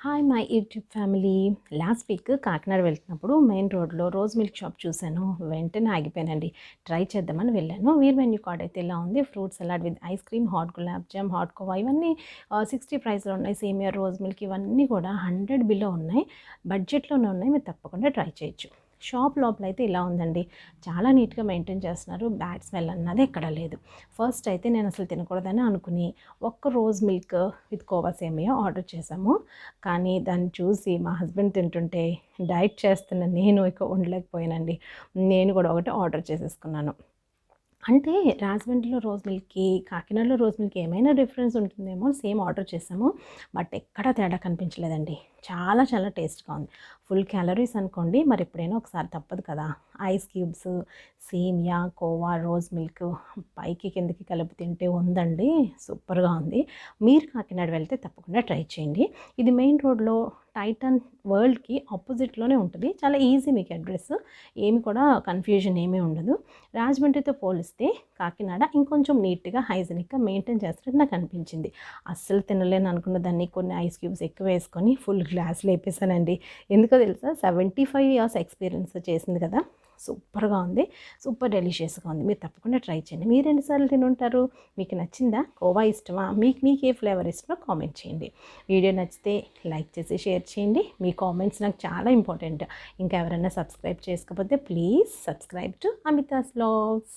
Hi my YouTube family. Last week Kakinada వెళ్తున్నప్పుడు main రోడ్లో rose milk shop చూశాను. వెంటనే ఆగిపోయానండి. ట్రై చేద్దామని వెళ్ళాను. వీర్ మెన్యూ కార్డ్ అయితే ఇలా ఉంది. Fruit salad with ice cream, hot gulab jam, hot khoa ఇవన్నీ 60 ప్రైస్లో ఉన్నాయి. సేమియా, రోజ్ మిల్క్ ఇవన్నీ కూడా 100 బిలో ఉన్నాయి. బడ్జెట్లోనే ఉన్నాయి. మీరు తప్పకుండా ట్రై చేయొచ్చు. షాప్ లోపల అయితే ఇలా ఉందండి. చాలా నీట్గా మెయింటైన్ చేస్తున్నారు. బ్యాడ్ స్మెల్ అన్నది ఎక్కడ లేదు. ఫస్ట్ అయితే నేను అసలు తినకూడదని అనుకుని ఒక్క రోజ్ మిల్క్ విత్ కోవా సేమియా ఆర్డర్ చేశాము. కానీ దాన్ని చూసి మా హస్బెండ్ తింటుంటే డైట్ చేస్తున్న నేను ఇక ఉండలేకపోయానండి. నేను కూడా ఒకటి ఆర్డర్ చేసేసుకున్నాను. అంటే రాజమండ్రిలో రోజ్ మిల్క్‌కి, కాకినాడలో రోజ్ మిల్క్‌కి ఏమైనా డిఫరెన్స్ ఉంటుందేమో సేమ్ ఆర్డర్ చేసాము. బట్ ఎక్కడా తేడా కనిపించలేదండి. చాలా చాలా టేస్ట్‌గా ఉంది. ఫుల్ క్యాలరీస్ అనుకోండి. మరి ఎప్పుడైనా ఒకసారి తప్పదు కదా! ఐస్ క్యూబ్స్, సేమియా, కోవా, రోజ్ మిల్క్ పైకి కిందకి కలిపి తింటే ఉందండి. సూపర్‌గా ఉంది. మీరు కాకినాడ వెళ్తే తప్పకుండా ట్రై చేయండి. ఇది మెయిన్ రోడ్‌లో టైటాన్ వరల్డ్‌కి ఆపోజిట్‌లోనే ఉంటుంది. చాలా ఈజీ మీకు అడ్రెస్. ఏమి కూడా కన్‌ఫ్యూజన్ ఏమీ ఉండదు. రాజమండ్రితో పోలిస్తే కాకినాడ ఇంకొంచెం నీట్‌గా, హైజీనిక్‌గా మెయింటైన్ చేస్తున్నట్టు నాకు అనిపించింది. అస్సలు తినలేను అనుకున్న దాన్ని కొన్ని ఐస్ క్యూబ్స్ ఎక్కువ వేసుకొని ఫుల్ గ్లాస్‌లో ఏపేసానండి. ఎందుకో తెలుసా? 75 ఇయర్స్ ఎక్స్‌పీరియన్స్ చేసింది కదా! సూపర్‌గా ఉంది. సూపర్ డెలిషియస్‌గా ఉంది. మీరు తప్పకుండా ట్రై చేయండి. మీరు ఎన్ని సార్లు తినుంటారు? మీకు నచ్చిందా? కోవా ఇష్టమా? మీకు ఏ ఫ్లేవర్ ఇష్టమో కామెంట్ చేయండి. వీడియో నచ్చితే లైక్ చేసి షేర్ చేయండి. మీ కామెంట్స్ నాకు చాలా ఇంపార్టెంట్. ఇంకా ఎవరైనా సబ్స్క్రైబ్ చేసుకోకపోతే ప్లీజ్ సబ్స్క్రైబ్ టు అమితాస్ వ్లాగ్స్.